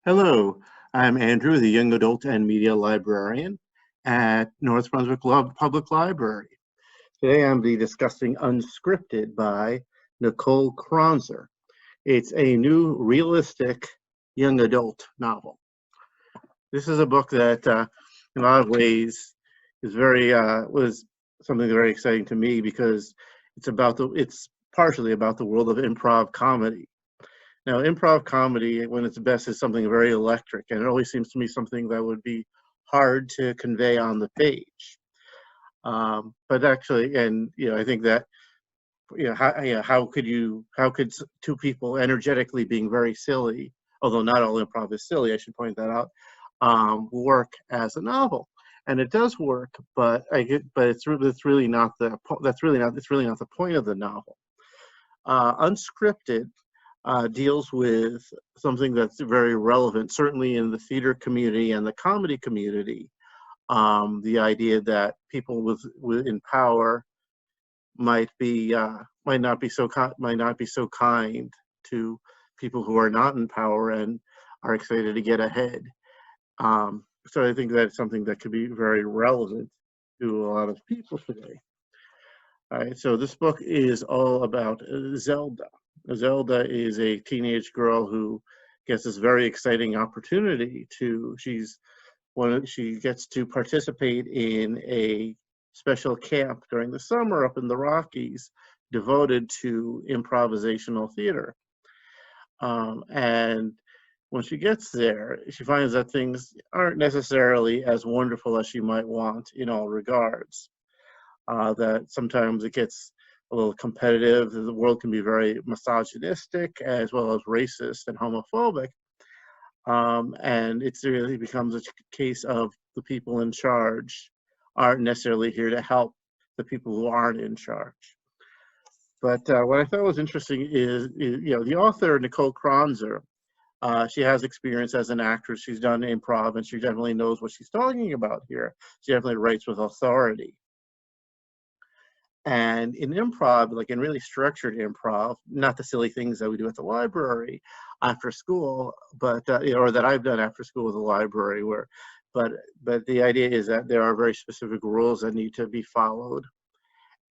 Hello, I'm Andrew, the Young Adult and Media Librarian at North Brunswick Public Library. Today I'm be discussing Unscripted by Nicole Kronzer. It's a new realistic young adult novel. This is a book that in a lot of ways is was something very exciting to me because it's partially about the world of improv comedy. Now, improv comedy, when it's best, is something very electric, and it always seems to me something that would be hard to convey on the page. But actually, I think that how could two people energetically being very silly, although not all improv is silly, I should point that out, work as a novel, and it does work, but it's really not it's really not the point of the novel. Unscripted deals with something that's very relevant, certainly in the theater community and the comedy community. The idea that people in power might not be so kind to people who are not in power and are excited to get ahead. So I think that's something that could be very relevant to a lot of people today. All right, so this book is all about Zelda. Zelda is a teenage girl who gets this very exciting opportunity she gets to participate in a special camp during the summer up in the Rockies devoted to improvisational theater. And when she gets there, she finds that things aren't necessarily as wonderful as she might want in all regards. That sometimes it gets a little competitive. The world can be very misogynistic as well as racist and homophobic. And it really becomes a case of the people in charge aren't necessarily here to help the people who aren't in charge. But what I thought was interesting is the author, Nicole Kronzer, she has experience as an actress. She's done improv, and she definitely knows what she's talking about here. She definitely writes with authority. And in improv, like in really structured improv, not the silly things that we do at the library after school, but or that I've done after school with the library, but the idea is that there are very specific rules that need to be followed,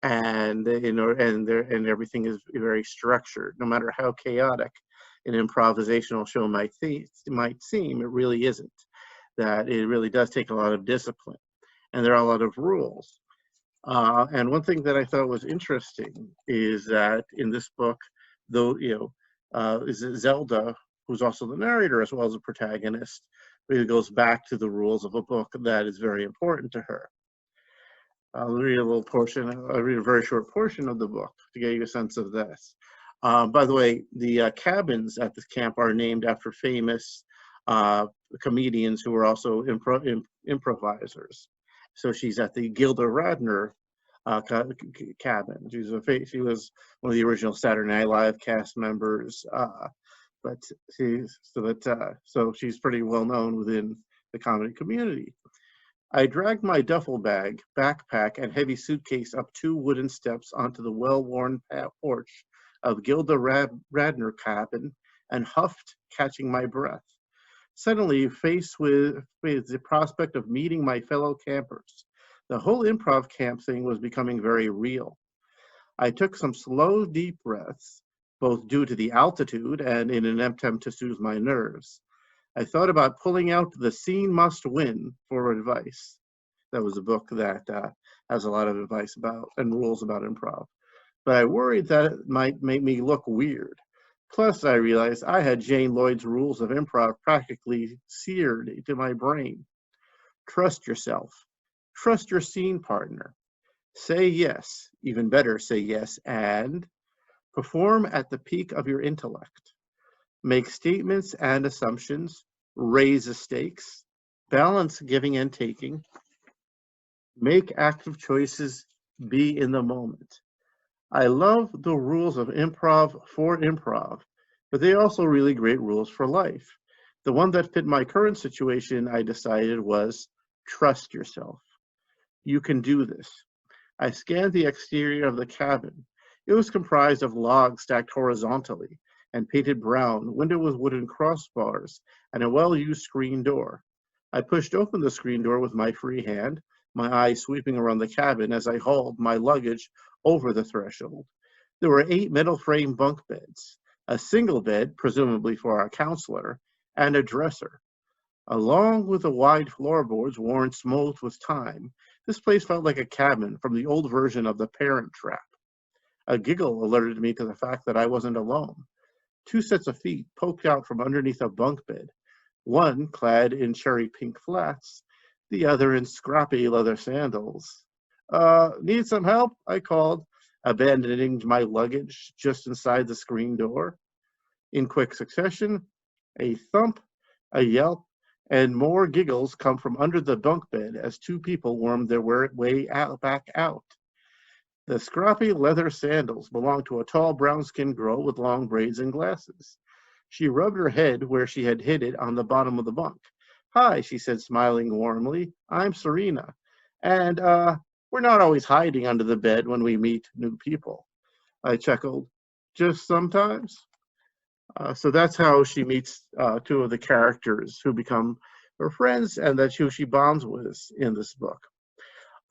and and everything is very structured, no matter how chaotic an improvisational show might seem. It really isn't. That it really does take a lot of discipline, and there are a lot of rules. And one thing that I thought was interesting is that in this book, though, is Zelda, who's also the narrator as well as the protagonist, really goes back to the rules of a book that is very important to her. I'll read a very short portion of the book to get you a sense of this. By the way, the cabins at this camp are named after famous comedians who are also improvisers. So she's at the Gilda Radner cabin. She was one of the original Saturday Night Live cast members, so she's pretty well known within the comedy community. I dragged my duffel bag, backpack, and heavy suitcase up 2 wooden steps onto the well-worn porch of Gilda Radner cabin and huffed, catching my breath. Suddenly, faced with the prospect of meeting my fellow campers, the whole improv camp thing was becoming very real. I took some slow, deep breaths, both due to the altitude and in an attempt to soothe my nerves. I thought about pulling out The Scene Must Win for advice. That was a book that has a lot of advice about and rules about improv. But I worried that it might make me look weird. Plus, I realized I had Jane Lloyd's rules of improv practically seared into my brain. Trust yourself. Trust your scene partner. Say yes. Even better, say yes and perform at the peak of your intellect. Make statements and assumptions. Raise the stakes. Balance giving and taking. Make active choices. Be in the moment. I love the rules of improv for improv, but they are also really great rules for life. The one that fit my current situation, I decided, was trust yourself. You can do this. I scanned the exterior of the cabin. It was comprised of logs stacked horizontally, and painted brown, window with wooden crossbars, and a well-used screen door. I pushed open the screen door with my free hand, my eyes sweeping around the cabin as I hauled my luggage over the threshold. There were 8 metal frame bunk beds, a single bed, presumably for our counselor, and a dresser. Along with the wide floorboards worn smooth with time, this place felt like a cabin from the old version of The Parent Trap. A giggle alerted me to the fact that I wasn't alone. 2 sets of feet poked out from underneath a bunk bed, one clad in cherry pink flats, the other in scrappy leather sandals. Need some help? I called, abandoning my luggage just inside the screen door. In quick succession, a thump, a yelp, and more giggles come from under the bunk bed as 2 people wormed their way back out. The scrappy leather sandals belonged to a tall brown-skinned girl with long braids and glasses. She rubbed her head where she had hid it on the bottom of the bunk. "Hi," she said, smiling warmly. "I'm Serena. And, we're not always hiding under the bed when we meet new people." I chuckled. "Just sometimes?" So that's how she meets 2 of the characters who become her friends, and that's who she bonds with in this book.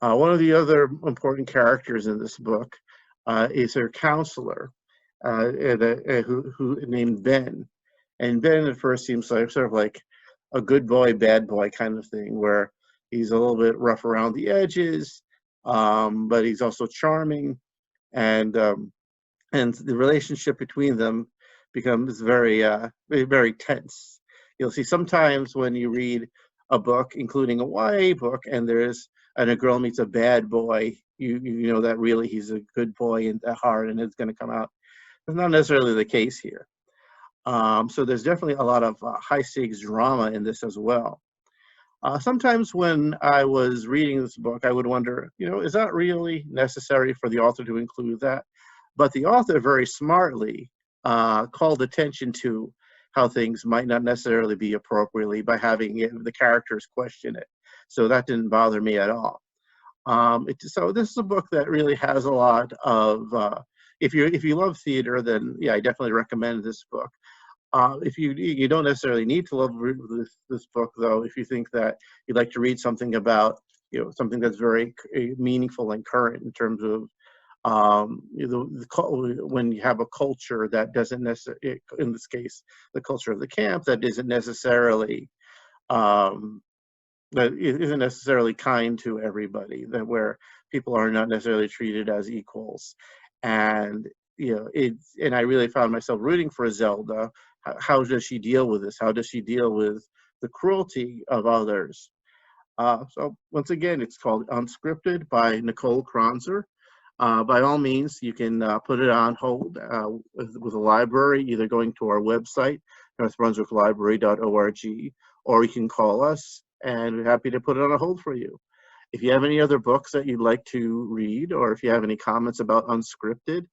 One of the other important characters in this book is her counselor, who named Ben. And Ben at first seems like sort of like a good boy, bad boy kind of thing, where he's a little bit rough around the edges, but he's also charming, and the relationship between them becomes very tense. You'll see sometimes when you read a book, including a YA book, and a girl meets a bad boy, you know that really he's a good boy at heart, and it's going to come out. That's not necessarily the case here. So there's definitely a lot of high stakes drama in this as well. Sometimes when I was reading this book, I would wonder, is that really necessary for the author to include that? But the author very smartly called attention to how things might not necessarily be appropriately by having the characters question it. So that didn't bother me at all. So this is a book that really has a lot of, if you love theater, then yeah, I definitely recommend this book. If you don't necessarily need to love this book, though, if you think that you'd like to read something about something that's very meaningful and current in terms of when you have a culture that doesn't necessarily, in this case, the culture of the camp, that isn't necessarily kind to everybody, that where people are not necessarily treated as equals, and and I really found myself rooting for Zelda. How does she deal with this? How does she deal with the cruelty of others? So once again, it's called Unscripted by Nicole Kronzer. By all means, you can put it on hold with a library, either going to our website, northbrunswicklibrary.org, or you can call us, and we're happy to put it on a hold for you. If you have any other books that you'd like to read, or if you have any comments about Unscripted,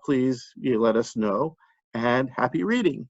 please let us know, and happy reading.